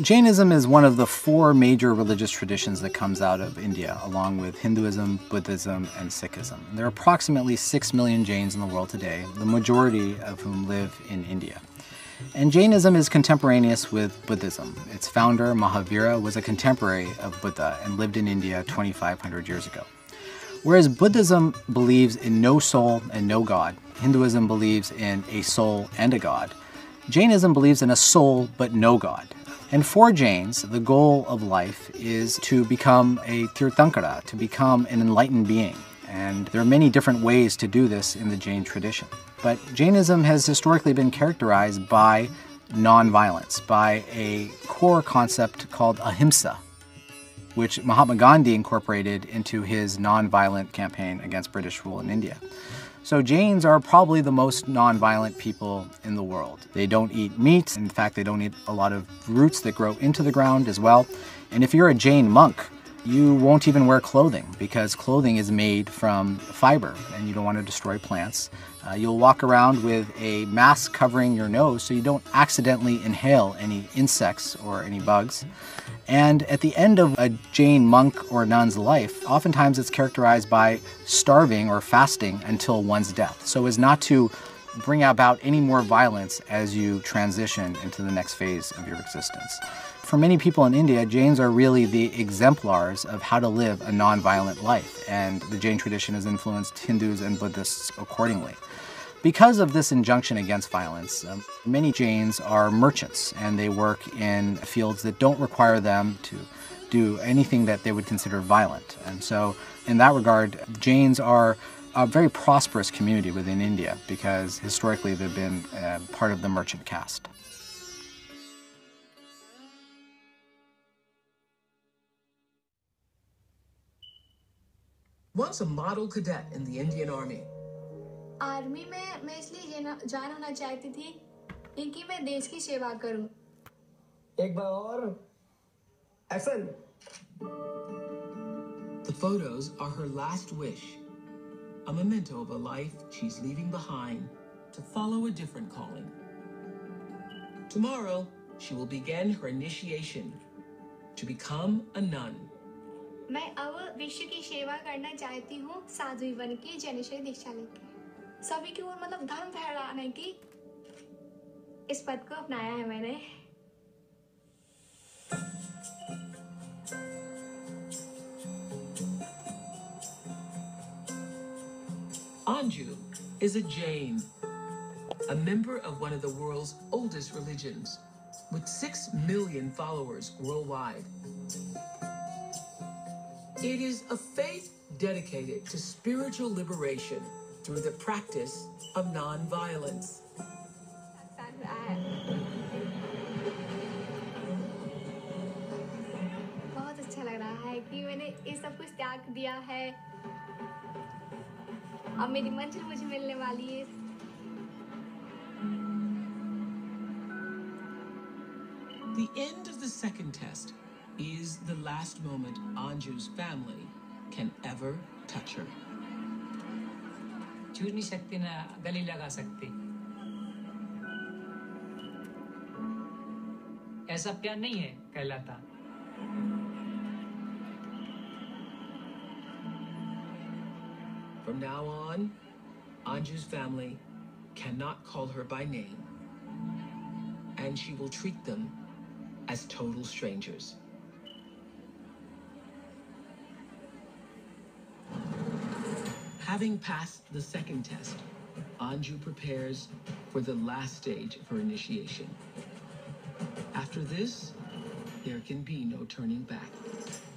Jainism is one of the four major religious traditions that comes out of India, along with Hinduism, Buddhism, and Sikhism. There are approximately 6 million Jains in the world today, the majority of whom live in India. And Jainism is contemporaneous with Buddhism. Its founder, Mahavira, was a contemporary of Buddha and lived in India 2,500 years ago. Whereas Buddhism believes in no soul and no God, Hinduism believes in a soul and a God, Jainism believes in a soul but no God. And for Jains, the goal of life is to become a Tirthankara, to become an enlightened being. And there are many different ways to do this in the Jain tradition. But Jainism has historically been characterized by nonviolence, by a core concept called ahimsa, which Mahatma Gandhi incorporated into his nonviolent campaign against British rule in India. So Jains are probably the most nonviolent people in the world. They don't eat meat. In fact, they don't eat a lot of roots that grow into the ground as well. And if you're a Jain monk, you won't even wear clothing because clothing is made from fiber and you don't want to destroy plants. You'll walk around with a mask covering your nose so you don't accidentally inhale any insects or any bugs. And at the end of a Jain monk or nun's life, oftentimes it's characterized by starving or fasting until one's death, so as not to bring about any more violence as you transition into the next phase of your existence. For many people in India, Jains are really the exemplars of how to live a nonviolent life, and the Jain tradition has influenced Hindus and Buddhists accordingly. Because of this injunction against violence, many Jains are merchants and they work in fields that don't require them to do anything that they would consider violent. And so in that regard, Jains are a very prosperous community within India because historically they've been part of the merchant caste. Once a model cadet in the Indian Army, army में मैं इसलिए join होना चाहती थी क्योंकि मैं देश की सेवा करूं। एक बार और action. The photos are her last wish, a memento of a life she's leaving behind to follow a different calling. Tomorrow, she will begin her initiation to become a nun. मैं अब विश्व की सेवा करना चाहती हूं साध्वी बन के जैनिश्वरी दीक्षा लेके सभी की ओर मतलब धर्म फैलाने की इस पद को अपनाया है मैंने। Anju is a Jain, a member of one of the world's oldest religions, with 6 million followers worldwide. It is a faith dedicated to spiritual liberation through the practice of non-violence. बहुत अच्छा लग रहा है कि मैंने ये सब कुछ त्याग दिया है। अब मेरी मंजिल मुझे मिलने वाली है। The end of the second test is the last moment Anju's family can ever touch her. छू नहीं सकती ना गले लगा सकती। ऐसा प्यार नहीं है कहलाता। From now on, Anju's family cannot call her by name, and she will treat them as total strangers. Having passed the second test, Anju prepares for the last stage of her initiation. After this, there can be no turning back.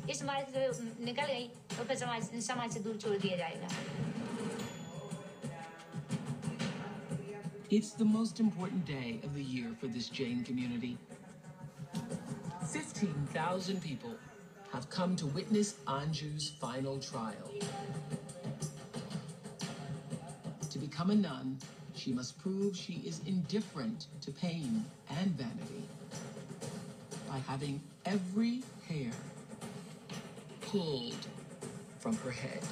इस समाज से निकल गई तो फिर समाज से दूर छोड़ दिया जाएगा। It's the most important day of the year for this Jain community. 15,000 people have come to witness Anju's final trial. To become a nun, she must prove she is indifferent to pain and vanity by having every hair pulled from her head.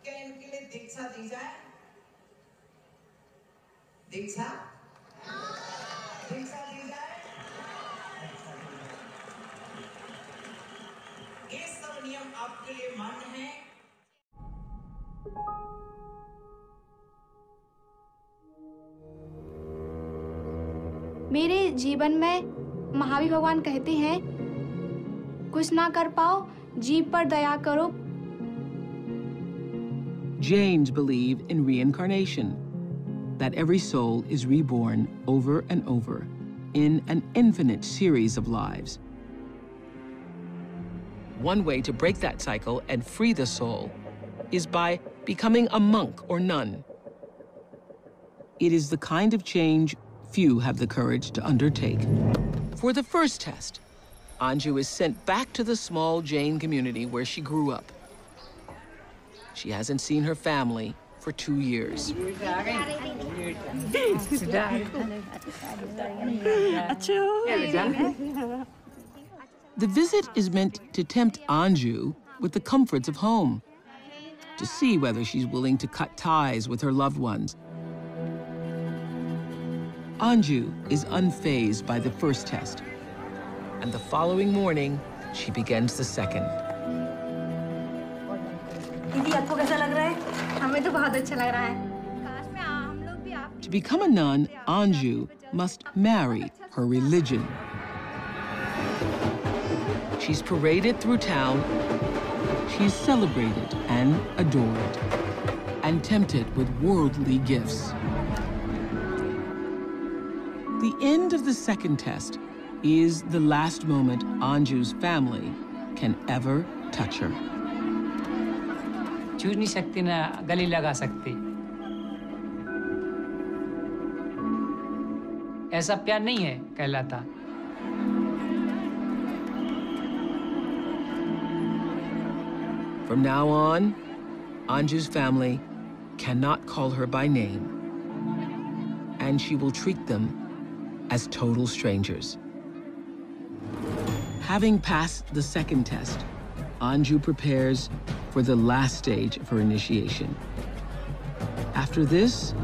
क्या इनके लिए दीक्षा दी जाए? दीक्षा? दीक्षा दी जाए? ये सब नियम आपके लिए मान्य है? मेरे जीवन में महावीर भगवान कहते हैं, कुछ ना कर पाओ, जीव पर दया करो. Jains believe in reincarnation, that every soul is reborn over and over in an infinite series of lives. One way to break that cycle and free the soul is by becoming a monk or nun. It is the kind of change few have the courage to undertake. For the first test, Anju is sent back to the small Jain community where she grew up. She hasn't seen her family for 2 years. The visit is meant to tempt Anju with the comforts of home, to see whether she's willing to cut ties with her loved ones. Anju is unfazed by the first test, and the following morning, she begins the second. दीदी आपको कैसा लग रहा है? हमें तो बहुत अच्छा लग रहा है. काश में हम लोग भी आप. To become a nun, Anju must marry her religion. She's paraded through town. She's celebrated and adored, and tempted with worldly gifts. The end of the second test is the last moment Anju's family can ever touch her. छू नहीं सकती ना गले लगा सकती. ऐसा प्यार नहीं है कहलाता. From now on, Anju's family cannot call her by name, and she will treat them as total strangers. Having passed the second test, Anju prepares for the last stage of her initiation. After this,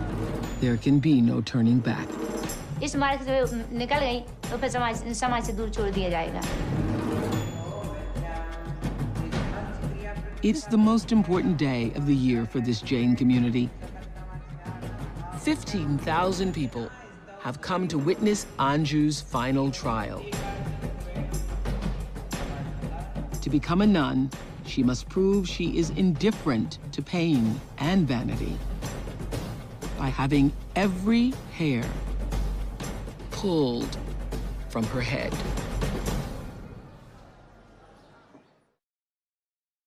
there can be no turning back. इस मार्ग से निकल गई तो फिर समाज से दूर छोड़ दिया जाएगा. It's the most important day of the year for this Jain community. 15,000 people have come to witness Anju's final trial. To become a nun, she must prove she is indifferent to pain and vanity by having every hair pulled from her head.